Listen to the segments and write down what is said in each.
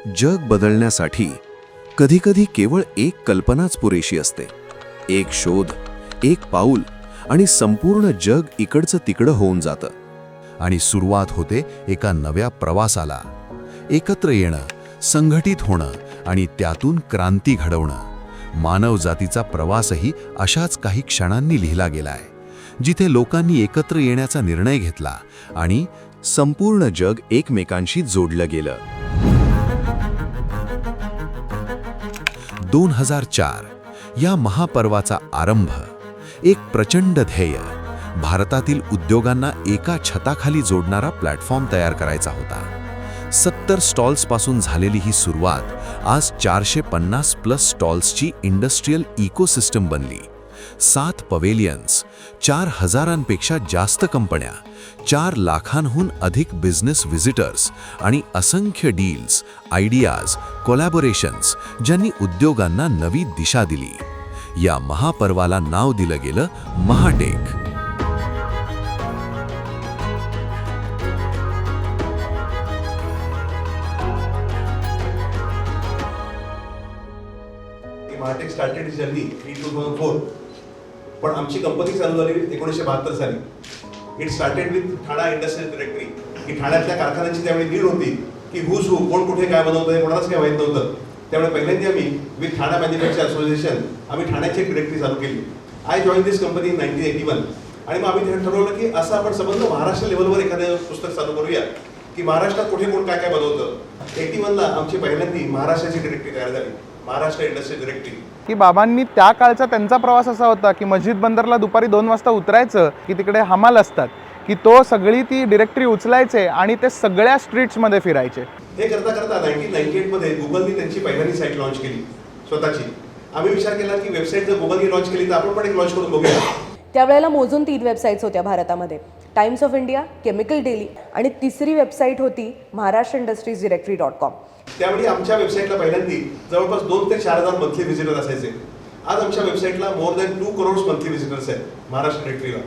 जग बदलण्यासाठी कधीकधी केवळ एक कल्पनाच पुरेशी असते. एक शोध, एक पाऊल आणि संपूर्ण जग इकडचं तिकडं होऊन जातं. आणि सुरुवात होते एका नव्या प्रवासाला. एकत्र येणं, संघटित होणं आणि त्यातून क्रांती घडवणं. मानवजातीचा प्रवासही अशाच काही क्षणांनी लिहिला गेलाय, जिथे लोकांनी एकत्र येण्याचा निर्णय घेतला आणि संपूर्ण जग एकमेकांशी जोडलं गेलं. 2004 या महापर्वाचा आरंभ. एक प्रचंड ध्येय, भारतातील उद्योगांना एका छताखाली जोडणारा प्लॅटफॉर्म तयार करायचा होता. 70 स्टॉल्सपासून झालेली ही सुरुवात आज 450+ स्टॉल्सची इंडस्ट्रियल इकोसिस्टम बनली. 7 पवेलियन्स, 4000पेक्षा जास्त कंपन्या, 4 लाखांहून अधिक बिझनेस व्हिजिटर्स आणि असंख्य डील्स, आयडियाज, कोलॅबोरेशन्स, ज्यांनी उद्योगांना नवी दिशा दिली. या महापर्वाला नाव दिलं गेलं Mahatek. Mahatek started is journey in 2004. पण आमची कंपनी चालू झाली 1972 साली. It started with Thana industrial directory. की ठाण्यातल्या कारखान्याची त्यावेळी नीड होती की हुज हू, कोण कुठे काय बनवतंय कोणालाच काय माहीत नव्हतं. त्यामुळे पहिल्यांदा आम्ही विथ ठाणा मॅन्युफॅक्चर असोसिएशन आम्ही ठाण्याची एक डिरेक्टरी चालू केली. I join this company in 1981. आणि मग आम्ही ठरवलं की असं आपण संबंध महाराष्ट्र लेवलवर एखादं पुस्तक चालू करूया की महाराष्ट्रात कुठे कोण काय काय बनवतं. 81ला आमची पहिल्यांदा महाराष्ट्राची डिरेक्टरी तयार झाली, महाराष्ट्र इंडस्ट्री डिरेक्टरी. की बाबांनी त्या काळचा त्यांचा प्रवास असा होता की मस्जिद बंदरला दुपारी 2 वाजता उतरायचं की तिकडे हमाल असतात की तो सगळी ती डिरेक्टरी उचलायचे आणि ते सगळ्या स्ट्रीट्समध्ये फिरायचे. हे करता करता 1998 मध्ये गुगलनी त्यांची पहिल्यांदी साईट लॉन्च केली स्वतःची. आम्ही विचार केला की वेबसाईट जर गुगलनी लॉन्च केली तर आपण पण एक लॉन्च करून बघूया. त्यावेळेला मोजून 3 वेबसाईट्स होत्या भारतामध्ये, times of India, chemical daily आणि तिसरी वेबसाईट होती महाराष्ट्र इंडस्ट्रीज डिरेक्टरी.com. त्यावेळी आमच्या वेबसाईटला पहिल्यांदी जवळपास 2 ते 4,000 मंथली व्हिजिटर असायचे. आज आमच्या वेबसाईटला more than 2 crore monthly visitors आहेत महाराष्ट्र डिरेक्टरीला.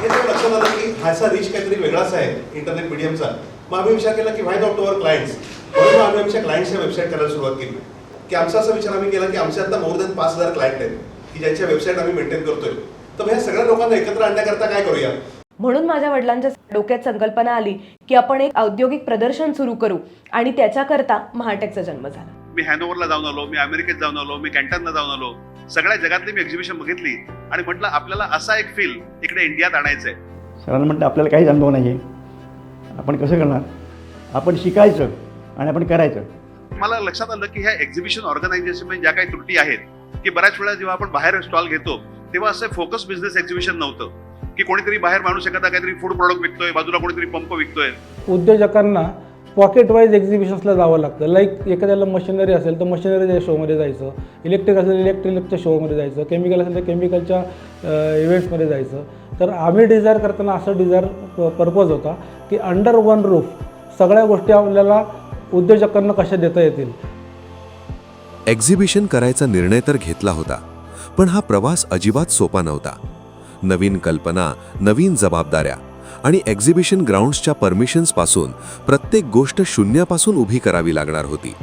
हे जर लक्षात आलं की ह्याचा रीच काहीतरी वेगळाच आहे इंटरनेट मीडियमचा. मग आम्ही विचार केला की व्हाय नॉट टू अवर क्लायंट्स. म्हणून आम्ही आमच्या क्लायंट्सच्या वेबसाईट करायला सुरुवात केली. की आमचा असा विचार आम्ही केला की आमचे आता मोर दॅन 5,000 क्लायंट आहेत की ज्यांच्या वेबसाईट आम्ही मेंटेन करतोय. तर ह्या सगळ्या लोकांना एकत्र आणण्याकरता काय करूया. म्हणून माझ्या वडिलांच्या डोक्यात संकल्पना आली की आपण एक औद्योगिक प्रदर्शन सुरू करू आणि त्याच्याकरता महाटेकचा जन्म झाला. मी हॅनोव्हरला जाऊन आलो, मी अमेरिकेत जाऊन आलो, मी कॅन्टनला जाऊन आलो. सगळ्या जगातली मी एक्झिबिशन बघितली आणि म्हटलं आपल्याला असा एक फील इकडे इंडियात आणायचंय. सरांना म्हटलं आपल्याला काहीच अनुभव नाही आहे, आपण कसं करणार. आपण शिकायचं आणि आपण करायचं. मला लक्षात आलं की ह्या एक्झिबिशन ऑर्गनायझेशनमध्ये ज्या काही त्रुटी आहेत की बऱ्याच वेळा जेव्हा आपण बाहेर स्टॉल घेतो तेव्हा असं फोकस बिझनेस एक्झिबिशन नव्हतं की कोणीतरी बाहेर माणूस एखादा काहीतरी फूड प्रॉडक्ट विकतोय, बाजूला कोणीतरी पंप विकतोय. उद्योजकांना पॉकेट वाईज एक्झिबिशन्सला जावं लागतं. लाईक एखाद्याला मशिनरी असेल तर मशिनरीच्या शोमध्ये जायचं, इलेक्ट्रिक असेल इलेक्ट्रिकच्या शोमध्ये जायचं, केमिकल असेल तर केमिकलच्या इव्हेंट्समध्ये जायचं. तर आम्ही डिझायर करताना असं डिझायर पर्पज होता की अंडर वन रूफ सगळ्या गोष्टी आपल्याला उद्योजकांना कशा देता येतील. एक्झिबिशन करायचा निर्णय तर घेतला होता, पण हा प्रवास अजिबात सोपा नव्हता. नवीन कल्पना, नवीन जबाबदाऱ्या आणि एक्झिबिशन ग्राउंड्सच्या परमिशन्सपासून प्रत्येक गोष्ट शून्यापासून उभी करावी लागणार होती.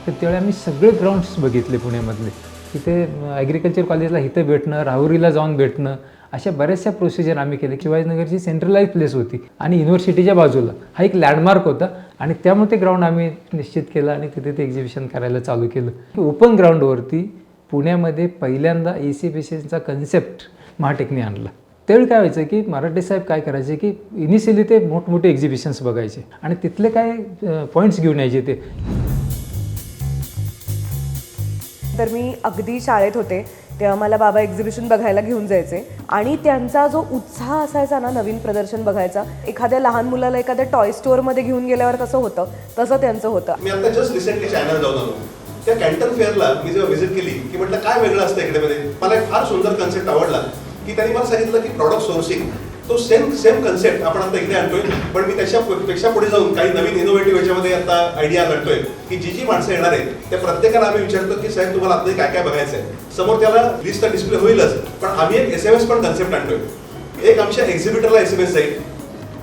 तर त्यावेळी आम्ही सगळे ग्राउंड्स बघितले पुण्यामधले. तिथे ॲग्रिकल्चर कॉलेजला इथं भेटणं, राहुरीला जाऊन भेटणं, अशा बऱ्याचशा प्रोसिजर आम्ही केले. शिवाजीनगरची सेंट्रलाइज प्लेस होती आणि युनिव्हर्सिटीच्या बाजूला हा एक लँडमार्क होता आणि त्यामुळे ते ग्राउंड आम्ही निश्चित केलं आणि तिथे ते एक्झिबिशन करायला चालू केलं. ओपन ग्राउंडवरती पुण्यामध्ये पहिल्यांदा ECPCचा कन्सेप्ट महाटेकने आणला. त्यावेळी काय व्हायचं की मराठे साहेब काय करायचे की इनिशियली ते मोठमोठे एक्झिबिशन्स बघायचे आणि तिथले काय पॉईंट्स घेऊन यायचे ते. तर मी अगदी शाळेत होते तेव्हा मला बाबा एक्झिबिशन बघायला घेऊन जायचे आणि त्यांचा जो उत्साह असायचा ना नवीन प्रदर्शन बघायचा. एखाद्या लहान मुलाला एखाद्या टॉय स्टोअरमध्ये घेऊन गेल्यावर कसं होतं तसं त्यांचं होतं. मी आता जस्ट रिसेंटली चायनाला जाऊन आलो. त्या कॅन्टन फेअरला मी जेव्हा व्हिजिट केली की म्हटलं काय वेगळं असतं इकडे मध्ये. मला एक फार सुंदर कन्सेप्ट आवडला की त्यांनी मला सांगितलं की प्रॉडक्ट सोर्सिंग तो सेम कन्सेप्ट आपण आता इकडे आणतोय, पण मी त्याच्यापेक्षा पुढे जाऊन काही नवीन इनोव्हेटिव्ह याच्यामध्ये आता आयडिया आणतोय की जी माणसं येणार आहेत त्या प्रत्येकाला आम्ही विचारतो की साहेब तुम्हाला आता काय काय बघायचं आहे. समोर त्याला लिस्ट डिस्प्ले होईलच, पण आम्ही एक SMS पण कन्सेप्ट आणतोय. एक आमच्या एक्झिबिटरला SMS जाईल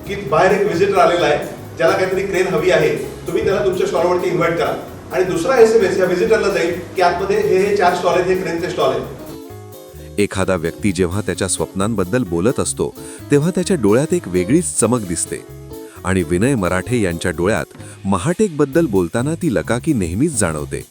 की बाहेर एक व्हिजिटर आलेला आहे, ज्याला काहीतरी क्रेन हवी आहे तुम्ही त्याला तुमच्या स्टॉलवरती इन्व्हाइट करा आणि दुसरा SMS या व्हिजिटरला जाईल की आतमध्ये हे 4 स्टॉल आहेत, हे क्रेनचे स्टॉल आहेत. एखादा व्यक्ती जेव्हा त्याच्या स्वप्नांबद्दल बोलत असतो तेव्हा त्याच्या डोळ्यात एक वेगळीच चमक दिसते आणि विनय मराठे यांच्या डोळ्यात महाटेकबद्दल बोलताना ती लकाकी नेहमीच जाणवते.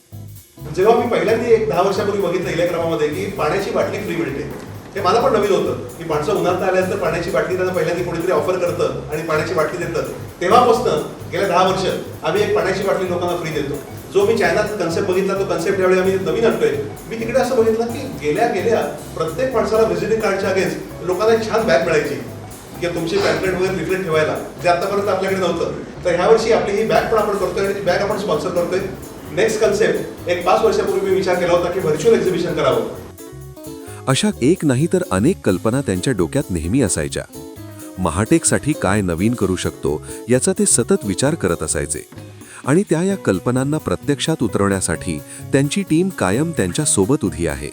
जेव्हा मी पहिल्यांदा एक 10 वर्षापूर्वी बघितलं इलेक्ट्रामामध्ये की पाण्याची बाटली फ्री मिळते, ते मला पण नवीन होतं की माणसं उन्हात आल्यानंतर पाण्याची बाटली त्यांना पहिल्यांदा कोणीतरी ऑफर करतं आणि पाण्याची बाटली देतं. तेव्हापासून गेल्या 10 वर्ष आम्ही एक पाण्याची बाटली लोकांना फ्री देतो. जो मी चायनात कन्सेप्ट बघितला तो कन्सेप्ट यावेळी आम्ही नवीन आणतोय. मी तिकडे असं बघितलं की गेल्या प्रत्येक माणसाला व्हिजिटिंग कार्डच्या अगेन्स्ट लोकांना एक छान बॅग मिळायची की तुमची पॅम्पलेट वगैरे लिफलेट ठेवायला, जे आतापर्यंत आपल्याकडे नव्हतं. तर ह्या वर्षी आपली ही बॅग पण आपण करतोय आणि ती बॅग आपण स्पॉन्सर करतोय. नेक्स्ट कन्सेप्ट एक 5 वर्षापूर्वी मी विचार केला होता की व्हर्च्युअल एक्झिबिशन करावं. अशा एक नाही तर अनेक कल्पना त्यांच्या डोक्यात नेहमी असायच्या. महाटेकसाठी काय नवीन करू शकतो याचा ते सतत विचार करत असायचे आणि त्या या कल्पनांना प्रत्यक्षात उतरवण्यासाठी त्यांची टीम कायम त्यांच्या सोबत उभी आहे.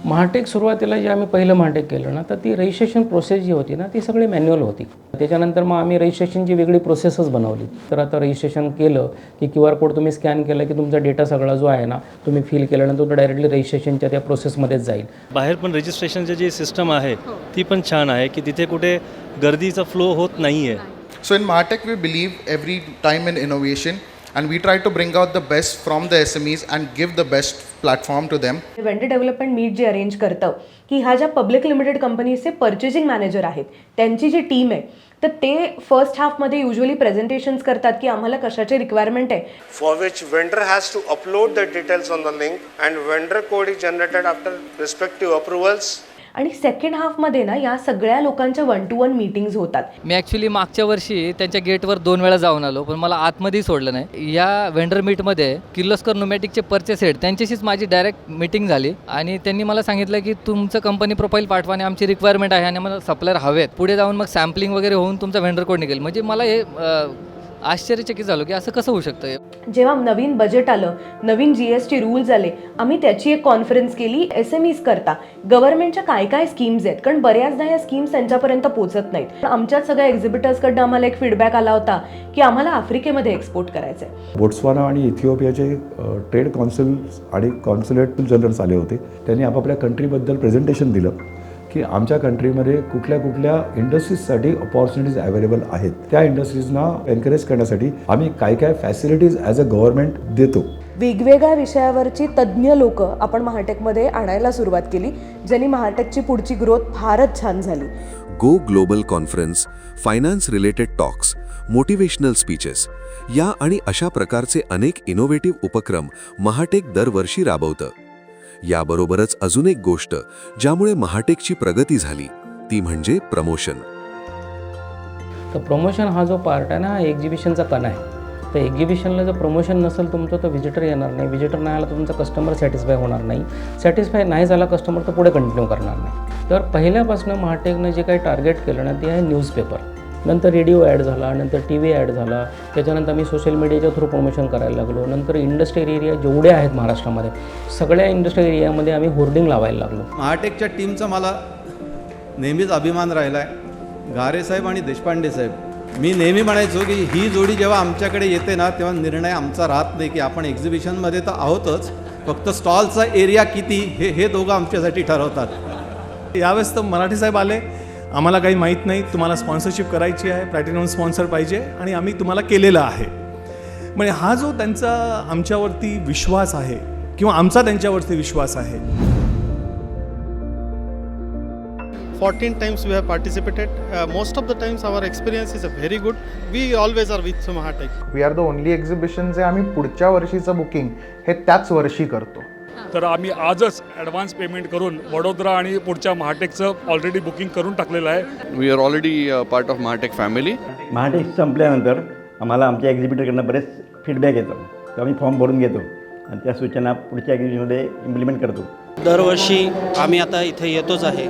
महाटेक सुरुवातीला जे आम्ही पहिलं महाटेक केलं ना, तर ती रजिस्ट्रेशन प्रोसेस जी होती ना ती सगळी मॅन्युअल होती. त्याच्यानंतर मग आम्ही रजिस्ट्रेशनची वेगळी प्रोसेसच बनवली. तर आता रजिस्ट्रेशन केलं की QR कोड तुम्ही स्कॅन केला की तुमचा डेटा सगळा जो आहे ना तुम्ही फिल केल्यानंतर तो डायरेक्टली रजिस्ट्रेशनच्या त्या प्रोसेसमध्येच जाईल. बाहेर पण रजिस्ट्रेशनची जी सिस्टम आहे ती पण छान आहे की तिथे कुठे गर्दीचा फ्लो होत नाही आहे. So in Martech, we believe every time in innovation, and we try to bring out the best from the SMEs and give the best platform to them. Vendor development meet जे arrange करतं की ह्या ज्या public limited कंपनीजचे purchasing manager आहेत त्यांची जी team आहे तर ते फर्स्ट हाफमध्ये युजली प्रेझेंटेशन्स करतात की आम्हाला कशाची रिक्वायरमेंट आहे. For which vendor has to upload the details on the link and vendor code is generated after respective approvals. आणि सेकंड हाफमध्ये ना या सगळ्या लोकांच्या 1-to-1 मीटिंग्स होतात. मी ॲक्च्युली मागच्या वर्षी त्यांच्या गेटवर 2 वेळा जाऊन आलो, पण मला आतमध्येही सोडलं नाही. या वेंडर मीटमध्ये किर्लोस्कर न्यूमॅटिकचे पर्चेस हेड त्यांच्याशीच माझी डायरेक्ट मीटिंग झाली आणि त्यांनी मला सांगितलं की तुमचं कंपनी प्रोफाईल पाठवा आणि आमची रिक्वायरमेंट आहे आणि मला सप्लायर हवेत. पुढे जाऊन मग सॅम्पलिंग वगैरे होऊन तुमचा वेंडर कोड निघेल. म्हणजे मला हे आश्चर्यचकित झालो की असं कसं होऊ शकतं. जेव्हा नवीन बजेट आलं, नवीन GST रूल्स आले, आम्ही त्याची एक कॉन्फरन्स केली SMEs करता. गव्हर्नमेंटच्या काय काय स्कीम्स आहेत, कारण बऱ्याचदा या स्कीम्स त्यांच्यापर्यंत पोहोचत नाहीत. आमच्याच सगळ्या एक्झिबिटर्सकडनं आम्हाला एक फीडबॅक आला होता की आम्हाला आफ्रिकेमध्ये एक्सपोर्ट करायचं आहे. बोट्सवाना आणि इथिओपियाचे ट्रेड कॉन्सल्स आणि कॉन्सुलेट जनरल्स आले होते. त्यांनी आपापल्या कंट्रीबद्दल प्रेझेंटेशन दिलं की आमच्या कंट्रीमध्ये कुठल्या कुठल्या इंडस्ट्रीजसाठी अपॉर्च्युनिटीज अवेलेबल आहेत. त्या इंडस्ट्रीजना एनकरेज करण्यासाठी आम्ही काय काय फॅसिलिटीज ॲज अ गव्हर्नमेंट देतो. वेगवेगळ्या विषयावरची तज्ज्ञ लोक आपण महाटेकमध्ये आणायला सुरुवात केली, ज्यांनी महाटेकची पुढची ग्रोथ फारच छान झाली. Go global conference, finance related talks, motivational speeches या आणि अशा प्रकारचे अनेक इनोव्हेटिव्ह उपक्रम महाटेक दरवर्षी राबवतं. याबरोबरच अजून एक गोष्ट ज्यामुळे महाटेकची प्रगती झाली ती म्हणजे प्रमोशन. तर प्रमोशन हा जो पार्ट आहे ना हा एक्झिबिशनचा कणा आहे. तर एक्झिबिशनला जर प्रमोशन नसेल तुमचं तर व्हिजिटर येणार नाही. व्हिजिटर नाही आला तर तुमचा कस्टमर सॅटिस्फाय होणार नाही. सॅटिस्फाय नाही झाला कस्टमर तर पुढे कंटिन्यू करणार नाही. तर पहिल्यापासून महाटेकनं जे काही टार्गेट केलं ना ते आहे न्यूजपेपर, नंतर रेडिओ ॲड झाला, नंतर TV ॲड झाला, त्याच्यानंतर आम्ही सोशल मीडियाच्या थ्रू प्रमोशन करायला लागलो. नंतर इंडस्ट्रियल एरिया जेवढे आहेत महाराष्ट्रामध्ये सगळ्या इंडस्ट्रियल एरियामध्ये आम्ही होर्डिंग लावायला लागलो. महाटेकच्या टीमचा मला नेहमीच अभिमान राहिला आहे. गारे साहेब आणि देशपांडे साहेब, मी नेहमी म्हणायचो की ही जोडी जेव्हा आमच्याकडे येते ना तेव्हा निर्णय आमचा राहत नाही की आपण एक्झिबिशनमध्ये तर आहोतच, फक्त स्टॉलचा एरिया किती हे दोघं आमच्यासाठी ठरवतात. यावेळेस तर मराठी साहेब आले, आम्हाला काही माहीत नाही, तुम्हाला स्पॉन्सरशिप करायची आहे, प्लॅटिनम स्पॉन्सर पाहिजे आणि आम्ही तुम्हाला केलेलं आहे. म्हणजे हा जो त्यांचा आमच्यावरती विश्वास आहे किंवा आमचा त्यांच्यावरती विश्वास आहे. 14 times we have participated. Most of the times our experience is very good. We always are with Mahatek. We are the only exhibition जे आम्ही पुढच्या वर्षीचं बुकिंग हे त्याच वर्षी करतो. तर आम्ही आजच ॲडव्हान्स पेमेंट करून वडोदरा आणि पुढच्या महाटेकचं ऑलरेडी बुकिंग करून टाकलेलं आहे. We are already part of Mahatech family. Mahatech संपल्यानंतर आम्हाला आमच्या एक्झिबिटरकडनं बरेच फीडबॅक येतो, तर आम्ही फॉर्म भरून घेतो आणि त्या सूचना पुढच्या एक्झिबिशनमध्ये इम्प्लिमेंट करतो. दरवर्षी आम्ही आता इथे येतोच आहे.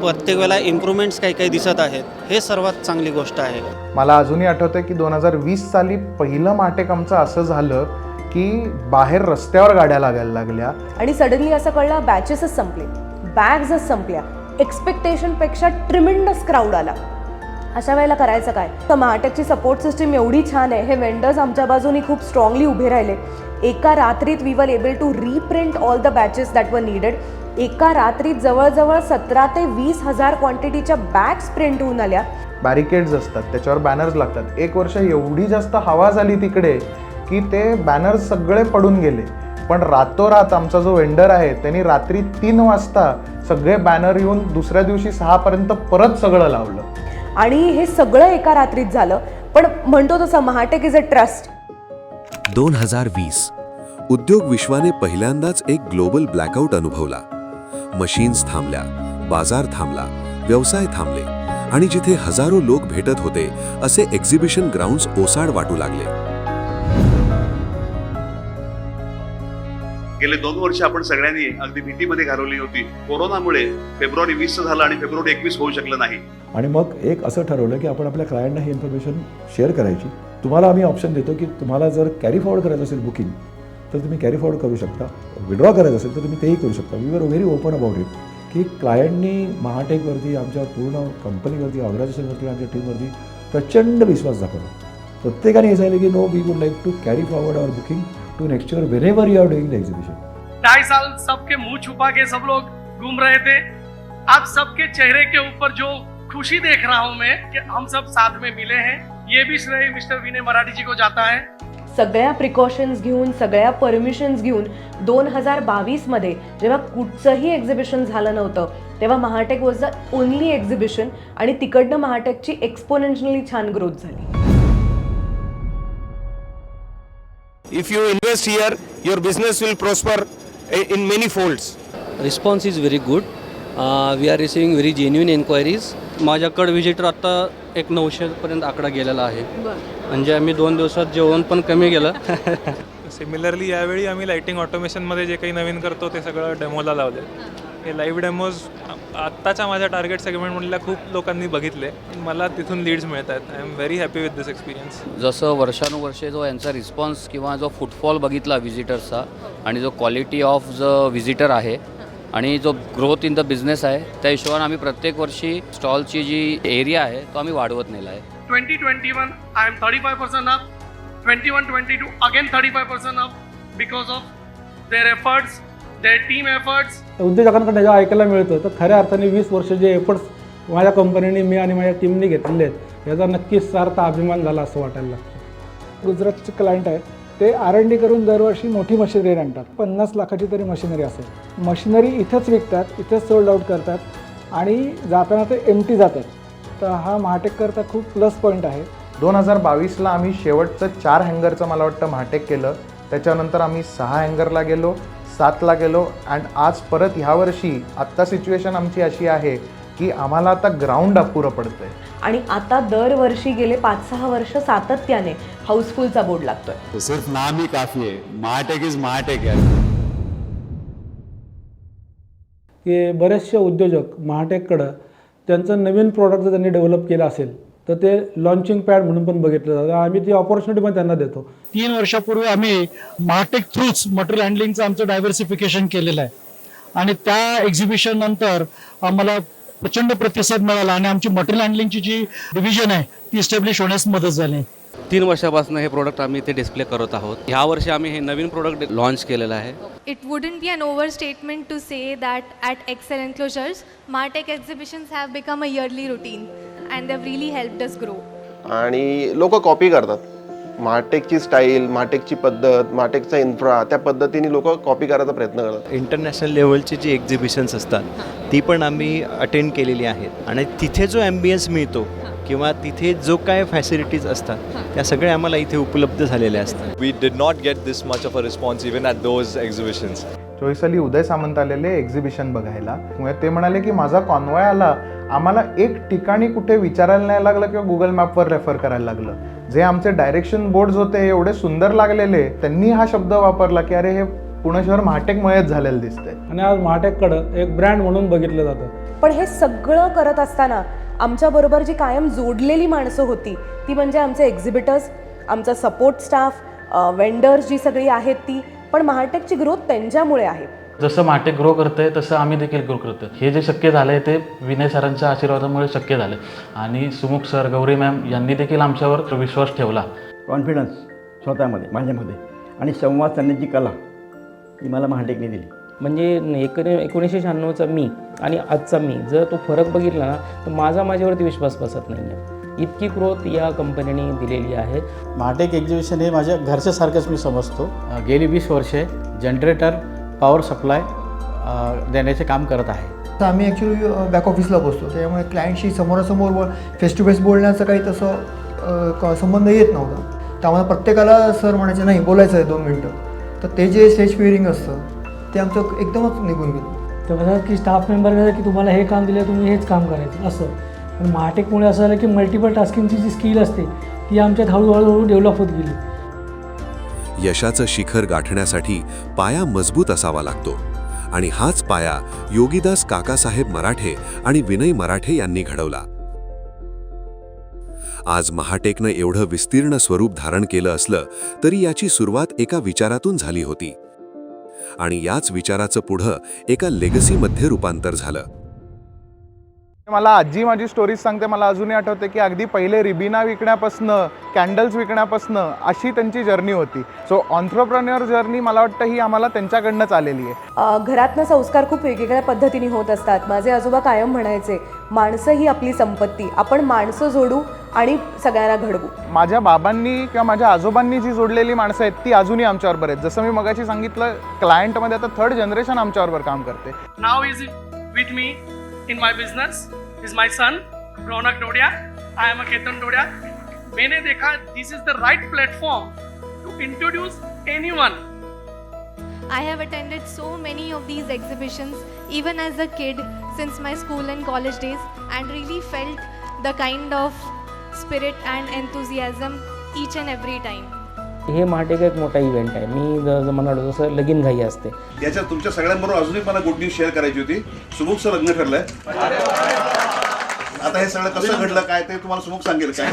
प्रत्येक वेळेला इम्प्रूव्हमेंट्स काही काही दिसत आहेत, हे सर्वात चांगली गोष्ट आहे. मला अजूनही आठवतं की 2020 साली पहिलं महाटेक आमचं असं झालं की बाहेर रस्त्यावर गाड्या लागायला लागल्या आणि सडनली असं कळलं बॅचेसच संपले, बॅग्सच संपल्या, एक्सपेक्टेशनपेक्षा ट्रिमेंडस क्राऊड आला अशा वेळेला करायचं काय? तर महाटेकची सपोर्ट सिस्टीम एवढी छान आहे, हे वेंडर्स आमच्या बाजूनी खूप स्ट्रॉंगली उभे राहिले. एका रात्रीत we were able to reprint all the batches that were needed. एका रात्रीत जवळजवळ 17 ते 20,000 क्वांटिटीच्या बॅग्स प्रिंट होऊन आल्या. बॅरिकेड्स असतात, त्याच्यावर बॅनर्स लागतात. 1 वर्ष एवढी जास्त हवा झाली तिकडे की ते बॅनर्स सगळे पडून गेले. पण रातोरात आमचा जो वेंडर आहे त्यांनी रात्री 3 वाजता सगळे बॅनर येऊन दुसऱ्या दिवशी 6 पर्यंत परत सगळं लावलं. आणि हे सगळं एका रात्रीत झालं. पण म्हणतो तसं महाटेक इज अ ट्रस्ट. 2020 उद्योग विश्वाने पहिल्यांदाच एक ग्लोबल ब्लॅकआउट अनुभवला. मशीन्स थांबल्या, बाजार थांबला, व्यवसाय थांबले आणि जिथे हजारो लोक भेटत होते असे एक्झिबिशन ग्राउंड्स ओसाड वाटू लागले. गेले 2 वर्ष आपण सगळ्यांनी अगदी भीतीमध्ये घालवली होती. कोरोनामुळे फेब्रुवारी 20 झालं आणि फेब्रुवारी 21 होऊ शकलं नाही. आणि मग एक असं ठरवलं की आपण आपल्या क्लायंटना ही इन्फॉर्मेशन शेअर करायची. तुम्हाला आम्ही ऑप्शन देतो की तुम्हाला जर कॅरी फॉरवर्ड करायचं असेल बुकिंग तर तुम्ही कॅरी फॉरवर्ड करू शकता, विड्रॉ करायचं असेल तर तुम्ही तेही करू शकता. We were very open about it की क्लायंटनी महाटेकवरती, आमच्या पूर्ण कंपनीवरती, ऑर्गनायझेशनवरती, आमच्या टीमवरती प्रचंड विश्वास दाखवला. प्रत्येकाने हे सांगितलं की no, we would like to carry forward our booking to next year whenever you are doing the exhibition. 2.5 साल सबके मुंह छुपा के सब लोग घूम रहे थे. आज सबके चेहरे के ऊपर जो खुशी देख रहा हूं मैं कि हम सब साथ में मिले हैं, ये भी श्रेय मिस्टर विनय मराठी जी को जाता है. सगळ्या प्रिकॉशन्स घेऊन, सगळ्या परमिशन्स घेऊन 2022 मध्ये जेव्हा कुठचंही एक्झिबिशन झालं नव्हतं तेव्हा महाटेक वॉज द ओनली एक्झिबिशन आणि तिकडनं महाटेकची एक्सपोनेन्शियली छान ग्रोथ झाली. If you invest here, your business will prosper in many folds. Response is very good. We are receiving very genuine enquiries. माझ्याकडे व्हिजिटर आता एक 900पर्यंत आकडा गेलेला आहे. म्हणजे आम्ही 2 दिवसात जेवण पण कमी गेलं. सिमिलरली यावेळी आम्ही लाइटिंग ऑटोमेशनमध्ये जे काही नवीन करतो ते सगळं डेमोला लावले. हे लाईव्ह डेमोज आत्ताच्या माझ्या टार्गेट सेगमेंटमधल्या खूप लोकांनी बघितले. मला तिथून लीड्स मिळत आहेत. I am very happy with this experience. जसं वर्षानुवर्षे जो यांचा रिस्पॉन्स किंवा जो फुटफॉल बघितला व्हिजिटर्सचा आणि जो क्वालिटी ऑफ जो व्हिजिटर आहे आणि जो ग्रोथ इन द बिझनेस आहे त्या हिशोबाने आम्ही प्रत्येक वर्षी स्टॉलची जी एरिया आहे तो आम्ही वाढवत नेला आहे. 2021 I am 35% up. 21-22 again 35% up because of their efforts, their team efforts. उद्योजकांकडे जेव्हा ऐकायला मिळतं तर खऱ्या अर्थाने 20 वर्ष जे एफर्ट्स माझ्या कंपनीने, मी आणि माझ्या टीमने घेतलेले आहेत याचा नक्कीच सार्थ अभिमान झाला असं वाटायला लागतं. गुजरातचे क्लायंट आहेत, ते R&D करून दरवर्षी मोठी मशिनरी आणतात. 50 लाखाची तरी मशिनरी असेल. मशिनरी इथंच विकतात, इथंच सोल्ड आउट करतात आणि जाताना ते एम्प्टी जातात. तर हा महाटेककरता खूप प्लस पॉईंट आहे. 2022ला आम्ही शेवटचं 4 हँगरचं मला वाटतं महाटेक केलं. त्याच्यानंतर आम्ही 6 हँगरला गेलो, 7ला गेलो अँड आज परत ह्या वर्षी आत्ता सिच्युएशन आमची अशी आहे की आम्हाला आता ग्राउंड अपुरं पडतंय. आणि आता दरवर्षी गेले 5-6 वर्ष सातत्याने हाऊसफुलचा बोर्ड लागतोय. सिर्फ नाम ही काफी है. महाटेक इज महाटेक है. की बरेचसे उद्योजक महाटेककडं त्यांचं नवीन प्रॉडक्ट जर त्यांनी डेव्हलप केलं असेल तर ते लॉन्चिंग पॅड म्हणून पण बघितलं जातं. आम्ही ती ऑपॉर्च्युनिटी पण त्यांना देतो. 3 वर्षापूर्वी आम्ही महाटेक थ्रूच मटेरियल हँडलिंगचं आमचं डायव्हर्सिफिकेशन केलेलं आहे आणि त्या एक्झिबिशन नंतर आम्हाला प्रचंड प्रतिसाद मिळाला आणि आमची मटेरियल हँडलिंगची जी डिव्हिजन आहे ती इस्टॅब्लिश होण्यास मदत झाली. 3 वर्षापासून हे प्रोडक्ट आम्ही इथे डिस्प्ले करत आहोत. ह्या वर्षी आम्ही हे नवीन प्रोडक्ट लॉन्च केलेलं आहे. It wouldn't be an overstatement to say that at Excel Enclosures, Martech exhibitions have become a yearly routine and they've really helped us grow. आणि लोक कॉपी करतात. महाटेकची स्टाईल, महाटेकची पद्धत, महाटेकचा इन्फ्रा, त्या पद्धतीने लोक कॉपी करायचा प्रयत्न करतात. इंटरनॅशनल लेवलची जी एक्झिबिशन्स असतात ती पण आम्ही अटेंड केलेली आहेत आणि तिथे जो ॲम्बियन्स मिळतो किंवा तिथे जो काय फॅसिलिटीज असतात त्या सगळ्या आम्हाला इथे उपलब्ध झालेल्या असतात. We did not get this much of a response even at those exhibitions. 24 साली उदय सामंत आलेले एक्झिबिशन बघायला. ते म्हणाले की माझा कॉन्वॉय आला, आम्हाला एक ठिकाणी कुठे विचारायला नाही लागलं किंवा गुगल मॅपवर रेफर करायला लागलं. जे आमचे डायरेक्शन बोर्ड्स होते एवढे सुंदर लागलेले, त्यांनी हा शब्द वापरला की अरे हे पुणे शहर महाटेकमुळेच झालेलं दिसतंय. आणि आज महाटेककडं एक ब्रँड म्हणून बघितलं जातं. पण हे सगळं करत असताना आमच्याबरोबर जी कायम जोडलेली माणसं होती ती म्हणजे आमचे एक्झिबिटर्स, आमचा सपोर्ट स्टाफ, वेंडर्स जी सगळी आहेत ती. पण महाटेकची ग्रोथ त्यांच्यामुळे आहे. जसं माटे ग्रो करतं आहे तसं आम्ही देखील ग्रो करतो. हे जे शक्य झालं आहे ते विनय सरांच्या आशीर्वादामुळे शक्य झालं आणि सुमुख सर, गौरी मॅम यांनी देखील आमच्यावर विश्वास ठेवला. कॉन्फिडन्स स्वतःमध्ये, माझ्यामध्ये आणि संवाद साधण्याची कला ही मला महाटेकने दिली. म्हणजे 1996चा मी आणि आजचा मी जर तो फरक बघितला ना तर माझ्यावरती विश्वास बसत नाही आहे. इतकी ग्रोथ या कंपनीने दिलेली आहे. महाटेक एक्झिबिशन हे माझ्या घरच्यासारखंच मी समजतो. गेली 20 वर्षे जनरेटर पॉवर सप्लाय देण्याचे काम करत आहे. तर आम्ही ॲक्च्युली बॅक ऑफिसला बसतो, त्यामुळे क्लायंटशी समोरासमोर फेस टू फेस बोलण्याचं काही तसं संबंध येत नव्हता. तर आम्हाला प्रत्येकाला सर म्हणायचे नाही बोलायचं आहे 2 मिनटं, तर ते जे स्टेज फिअरिंग असतं ते आमचं एकदमच निघून गेलं. तर म्हणतात की स्टाफ मेंबर की तुम्हाला हे काम दिलं तुम्ही हेच काम करायचं असं. पण महाटेकमुळे असं झालं की मल्टिपल टास्किंगची जी स्किल असते ती आमच्यात हळूहळू डेव्हलप होत गेली. यशाचं शिखर गाठण्यासाठी पाया मजबूत असावा लागतो आणि हाच पाया योगीदास काकासाहेब मराठे आणि विनय मराठे यांनी घडवला. आज महाटेकनं एवढं विस्तीर्ण स्वरूप धारण केलं असलं तरी याची सुरुवात एका विचारातून झाली होती आणि याच विचाराचं पुढं एका लेगसीमध्ये रूपांतर झालं. मला आजी माझी स्टोरीज सांगते. मला अजूनही आठवते की अगदी पहिले रिबिना विकण्यापासनं, कॅन्डल्स विकण्यापासनं अशी त्यांची जर्नी होती. सो ऑन्ट्रप्रन्युअर जर्नी मला वाटतं ही आम्हाला त्यांच्याकडनंच आलेली आहे. घरातनं संस्कार खूप वेगवेगळ्या पद्धतीने होत असतात. माझे आजोबा कायम म्हणायचे, माणसं ही आपली संपत्ती, आपण माणसं जोडू आणि सगळ्यांना घडवू. माझ्या बाबांनी किंवा माझ्या आजोबांनी जी जोडलेली माणसं आहेत ती अजूनही आमच्याबरोबर आहेत. जसं मी मगाशी सांगितलं, क्लायंटमध्ये आता 3rd जनरेशन आमच्याबरोबर काम करते. Now is with me in my business is my son Ronak Dodia. I am a Ketan Dodia. मैंने देखा this is the right platform to introduce anyone. I have attended so many of these exhibitions even as a kid since my school and college days and really felt the kind of spirit and enthusiasm each and every time. हे महाटेक एक मोठा event आहे. मी जर म्हणालो जसं लगीन घाई असते. याच्यात तुमच्या सगळ्यांबरोबर अजून एक मला गुड न्यूज शेअर करायची होती. सुमुखचं लग्न ठरलंय. आता हे सगळं कसं घडलं काय ते तुम्हाला सुमुख सांगेल काय.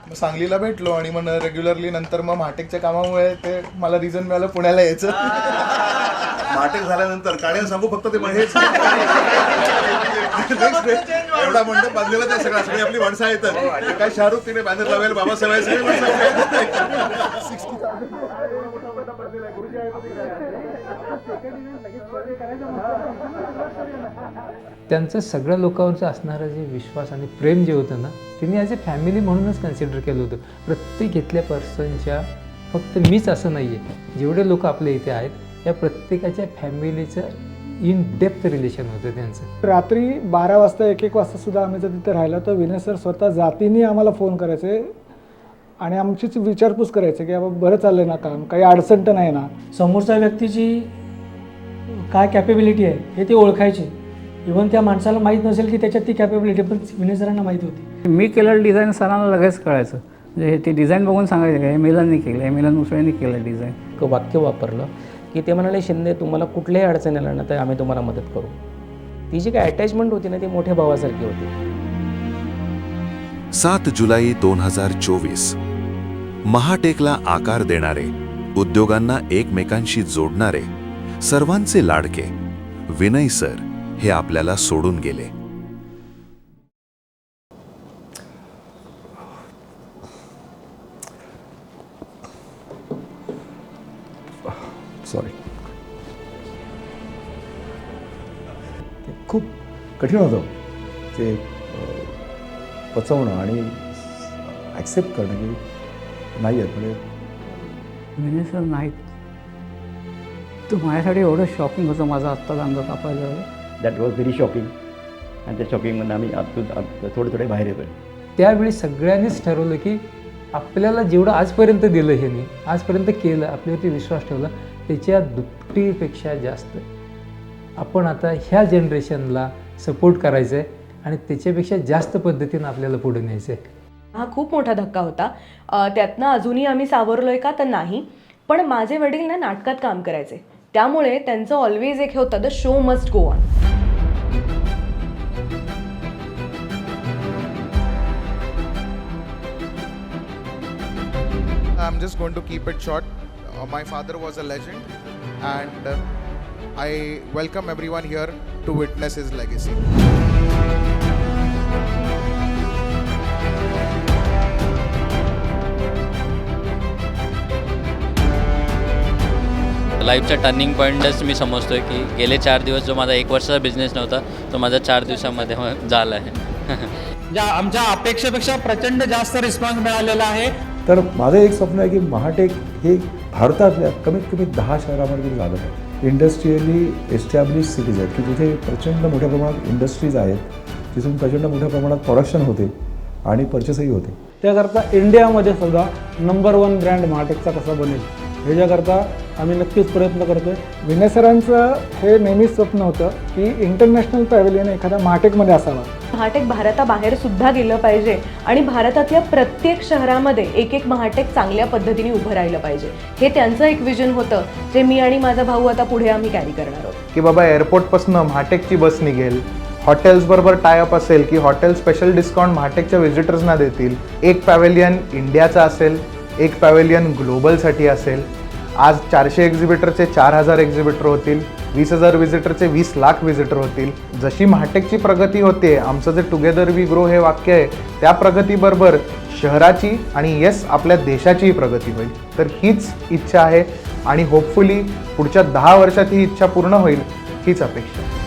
मग सांगलीला भेटलो आणि मग रेग्युलरली नंतर मग महाटेकच्या कामामुळे ते मला रिझन मिळालं पुण्याला यायचं. महाटेक झाल्यानंतर काळ्या सांगू फक्त ते हेच एवढा मंडप बांधलेला ते सगळी आपली माणसं आहेत. काय शाहरुख तिने बॅनर लावेल, बाबासाहेब सगळे त्यांचं सगळ्या लोकांवरचं असणारं जे विश्वास आणि प्रेम जे होतं ना, त्यांनी ॲज अ फॅमिली म्हणूनच कन्सिडर केलं होतं. प्रत्येक इथल्या पर्सनच्या, फक्त मीच असं नाही आहे, जेवढे लोक आपल्या इथे आहेत या प्रत्येकाच्या फॅमिलीचं इन डेप्थ रिलेशन होतं त्यांचं. रात्री 12 वाजता 1-1 वाजता सुद्धा आम्ही जर तिथे राहिलो तर विनय सर स्वतः जातीने आम्हाला फोन करायचे आणि आमचीच विचारपूस करायचे की बाबा बरं चाललंय ना काम, काही अडचण तर नाही ना. समोरच्या व्यक्तीची काय कॅपेबिलिटी आहे हे ते ओळखायचे. इव्हन त्या माणसाला माहीत नसेल की त्याच्यात ती कॅपेबिलिटी, पण विनय सरांना माहीत होती. मी केलेलं डिझाईन सरांना लगेच कळायचं. म्हणजे ते डिझाईन बघून सांगायचं का हे मिलननी केलं, हे मिलन मुसळेंनी केलं डिझाईन. वाक्य वापरलं की ते म्हणाले, शिंदे तुम्हाला कुठल्याही अडचण आल्या ना तर आम्ही तुम्हाला मदत करू. ती जी काय अटॅचमेंट होती ना ती मोठ्या भावासारखी होती. 7 जुलै 2024 महाटेकला आकार देणारे, उद्योगांना एकमेकांशी जोडणारे, सर्वांचे लाडके विनय सर हे आपल्याला सोडून गेले. सॉरी. खूप कठीण होतं ते पचवणं आणि ॲक्सेप्ट करणं की नाही आहेत. म्हणजे विनय सर नाहीत तर माझ्यासाठी एवढं शॉकिंग होतं. माझा आत्ताच अंग कापायला झालं. That was very shocking. आणि त्या शॉकिंगमध्ये आम्ही थोडे बाहेर येतो. त्यावेळी सगळ्यांनीच ठरवलं की आपल्याला जेवढं आजपर्यंत दिलं ह्याने, आजपर्यंत केलं, आपल्यावरती विश्वास ठेवला, त्याच्या दुपटीपेक्षा जास्त आपण आता ह्या जनरेशनला सपोर्ट करायचं आहे आणि त्याच्यापेक्षा जास्त पद्धतीनं आपल्याला पुढे न्यायचं आहे. हा खूप मोठा धक्का होता. त्यातनं अजूनही आम्ही सावरलोय का तर नाही, पण माझे वडील ना नाटकात काम करायचे, त्यामुळे त्यांचं ऑलवेज एक हे होतं, the show must go on. I'm just going to keep it short. My father was a legend. and I welcome everyone here to witness his legacy. लाईफचा टर्निंग पॉईंटच मी समजतो आहे की गेले 4 दिवस जो माझा 1 वर्षाचा बिझनेस नव्हता तो माझा 4 दिवसामध्ये झाला आहे. ज्या आमच्या अपेक्षेपेक्षा प्रचंड जास्त रिस्पॉन्स मिळालेला आहे. तर माझं एक स्वप्न आहे की महाटेक हे भारतातल्या कमीत कमी 10 शहरामध्ये झालं आहे. इंडस्ट्रियली एस्टॅब्लिश सिटीज आहेत की जिथे प्रचंड मोठ्या प्रमाणात इंडस्ट्रीज आहेत, तिथून प्रचंड मोठ्या प्रमाणात प्रोडक्शन होते आणि परचेसही होते. त्याकरता इंडियामध्ये सुद्धा नंबर 1 ब्रँड महाटेकचा कसा बनेल ह्याच्याकरता आम्ही नक्कीच प्रयत्न करतो आहे. विनय सरांचं हे नेहमीच स्वप्न होतं की इंटरनॅशनल पॅव्हिलियन एखाद्या महाटेकमध्ये असावा. महाटेक भारताबाहेर सुद्धा गेलं पाहिजे आणि भारतातल्या प्रत्येक शहरामध्ये एक महाटेक चांगल्या पद्धतीने उभं राहिलं पाहिजे. हे त्यांचं एक विजन होतं जे मी आणि माझा भाऊ आता पुढे आम्ही कॅरी करणार आहोत. की बाबा एअरपोर्टपासून महाटेकची बस निघेल, हॉटेल्सबरोबर टायअप असेल की हॉटेल स्पेशल डिस्काउंट महाटेकच्या व्हिजिटर्सना देतील. एक पॅव्हिलियन इंडियाचा असेल, एक पॅव्हिलियन ग्लोबलसाठी असेल. आज 400 एक्झिबिटरचे 4000 एक्झिबिटर होतील, 20,000 व्हिजिटरचे 20 लाख व्हिजिटर होतील. जशी महाटेकची प्रगती होते, आमचं जे टुगेदर वी ग्रो हे वाक्य आहे, त्या प्रगतीबरोबर शहराची आणि येस आपल्या देशाचीही प्रगती होईल. तर हीच इच्छा आहे आणि होपफुली पुढच्या 10 वर्षात ही इच्छा पूर्ण होईल हीच अपेक्षा.